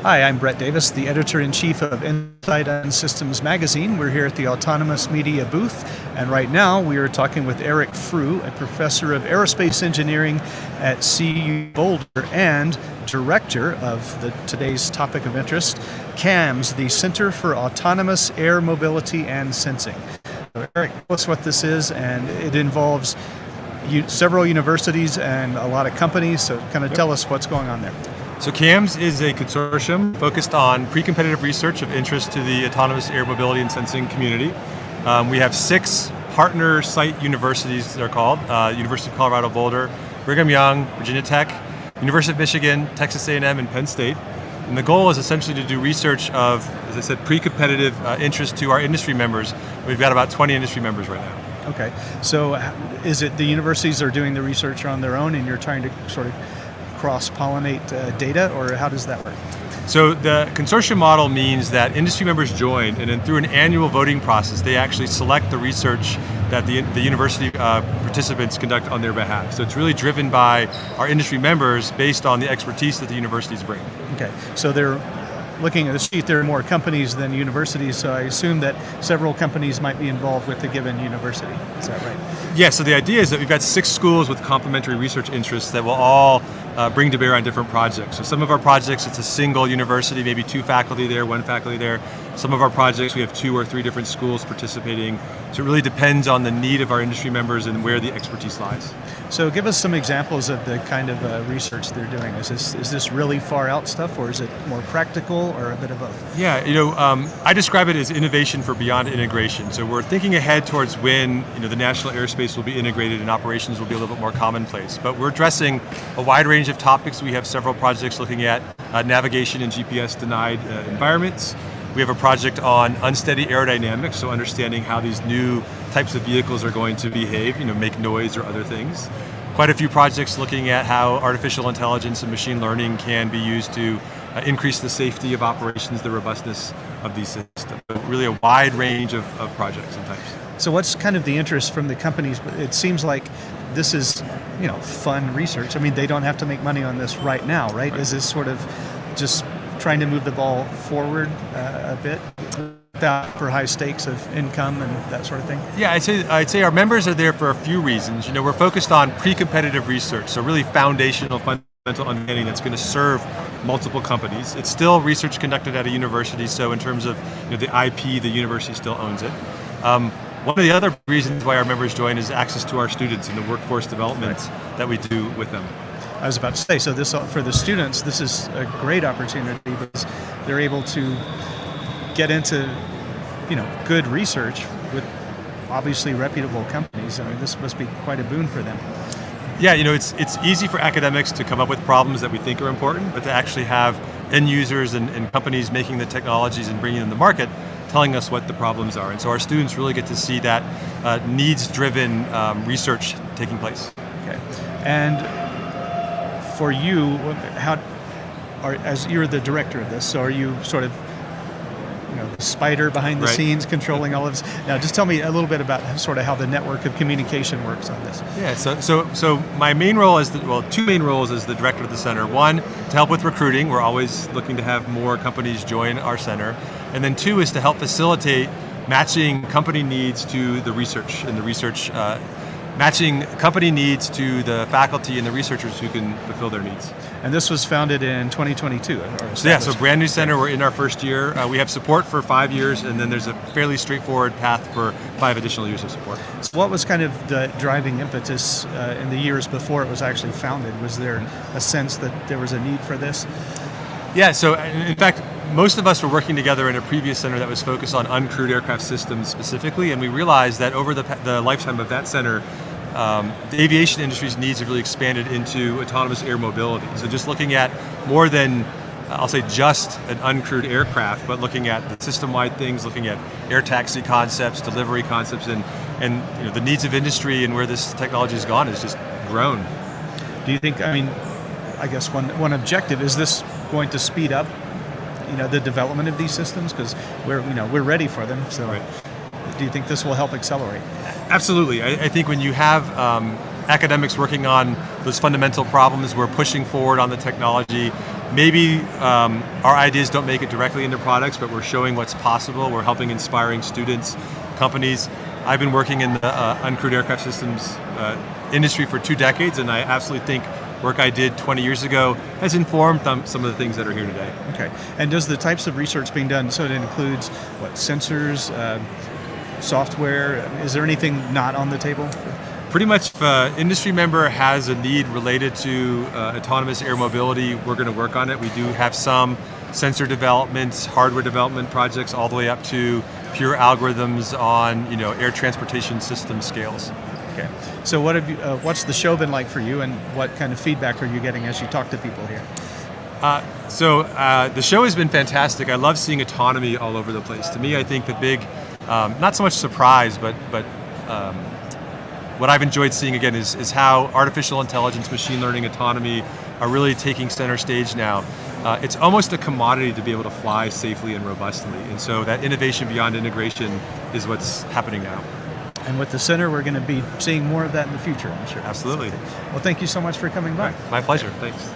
Hi, I'm Brett Davis, the editor-in-chief of Insight on Systems magazine. We're here at the Autonomous Media booth, and right now we are talking with Eric Frew, a professor of aerospace engineering at Boulder and director of today's topic of interest, CAMS, the Center for Autonomous Air Mobility and Sensing. So Eric, tell us what this is, and it involves several universities and a lot of companies, so kind of tell us what's going on there. So CAMS is a consortium focused on pre-competitive research of interest to the autonomous air mobility and sensing community. We have 6 partner site universities, they're called, University of Colorado Boulder, Brigham Young, Virginia Tech, University of Michigan, Texas A&M, and Penn State. And the goal is essentially to do research of, as I said, pre-competitive interest to our industry members. We've got about 20 industry members right now. Okay, so is it the universities are doing the research on their own and you're trying to sort of cross-pollinate data, or how does that work? So the consortium model means that industry members join, and then through an annual voting process, they actually select the research that the university participants conduct on their behalf. So it's really driven by our industry members based on the expertise that the universities bring. Okay, so they're looking at the sheet, there are more companies than universities, so I assume that several companies might be involved with a given university. Is that right? Yeah, so the idea is that we've got 6 schools with complementary research interests that will all bring to bear on different projects. So some of our projects, it's a single university, maybe 2 faculty there, 1 faculty there. Some of our projects, we have 2 or 3 different schools participating. So it really depends on the need of our industry members and where the expertise lies. So give us some examples of the kind of research they're doing. Is this really far out stuff, or is it more practical, or a bit of both? Yeah, I describe it as innovation for beyond integration. So we're thinking ahead towards when the national airspace will be integrated and operations will be a little bit more commonplace. But we're addressing a wide range of topics. We have several projects looking at navigation in GPS denied environments. We have a project on unsteady aerodynamics, so understanding how these new types of vehicles are going to behave, make noise or other things. Quite a few projects looking at how artificial intelligence and machine learning can be used to increase the safety of operations, the robustness of these systems. So really a wide range of projects and types. So what's kind of the interest from the companies? It seems like this is, fun research. I mean, they don't have to make money on this right now, right? Is this sort of just trying to move the ball forward a bit for high stakes of income and that sort of thing? Yeah, I'd say our members are there for a few reasons. We're focused on pre-competitive research, so really foundational, fundamental understanding that's going to serve multiple companies. It's still research conducted at a university, so in terms of the IP, the university still owns it. One of the other reasons why our members join is access to our students and the workforce development that we do with them. I was about to say, so this for the students, this is a great opportunity because they're able to get into, good research with obviously reputable companies. I mean, this must be quite a boon for them. Yeah, it's easy for academics to come up with problems that we think are important, but to actually have end users and companies making the technologies and bringing them to the market, telling us what the problems are. And so our students really get to see that needs-driven research taking place. Okay, and for you, as you're the director of this, so are you sort of the spider behind the scenes controlling all of this? Now just tell me a little bit about sort of how the network of communication works on this. Yeah, so my main role is, 2 main roles as the director of the center. 1, to help with recruiting. We're always looking to have more companies join our center. And then 2 is to help facilitate matching company needs to the research and the research matching company needs to the faculty and the researchers who can fulfill their needs. And this was founded in 2022? So brand new center, we're in our first year. We have support for 5 years, and then there's a fairly straightforward path for 5 additional years of support. So what was kind of the driving impetus in the years before it was actually founded? Was there a sense that there was a need for this? Yeah, so in fact, most of us were working together in a previous center that was focused on uncrewed aircraft systems specifically, and we realized that over the lifetime of that center, the aviation industry's needs have really expanded into autonomous air mobility. So just looking at more than, I'll say, just an uncrewed aircraft, but looking at the system-wide things, looking at air taxi concepts, delivery concepts, and the needs of industry and where this technology has gone has just grown. Do you think, I guess one objective, is this going to speed up the development of these systems? Because we're ready for them, so do you think this will help accelerate? Absolutely. I think when you have academics working on those fundamental problems, we're pushing forward on the technology. maybe our ideas don't make it directly into products, but we're showing what's possible. We're helping inspiring students, companies. I've been working in the uncrewed aircraft systems industry for 2 decades, and I absolutely think work I did 20 years ago has informed some of the things that are here today. Okay. And does the types of research being done, so it includes what, sensors, software? Is there anything not on the table? Pretty much if an industry member has a need related to autonomous air mobility, we're going to work on it. We do have some sensor developments, hardware development projects, all the way up to pure algorithms on air transportation system scales. Okay. So what have you, what's the show been like for you, and what kind of feedback are you getting as you talk to people here? The show has been fantastic. I love seeing autonomy all over the place. To me, I think the big, not so much surprise, but what I've enjoyed seeing again is how artificial intelligence, machine learning, autonomy are really taking center stage now. It's almost a commodity to be able to fly safely and robustly. And so that innovation beyond integration is what's happening now. And with the center, we're going to be seeing more of that in the future, I'm sure. Absolutely. Well, thank you so much for coming by. My pleasure. Thanks.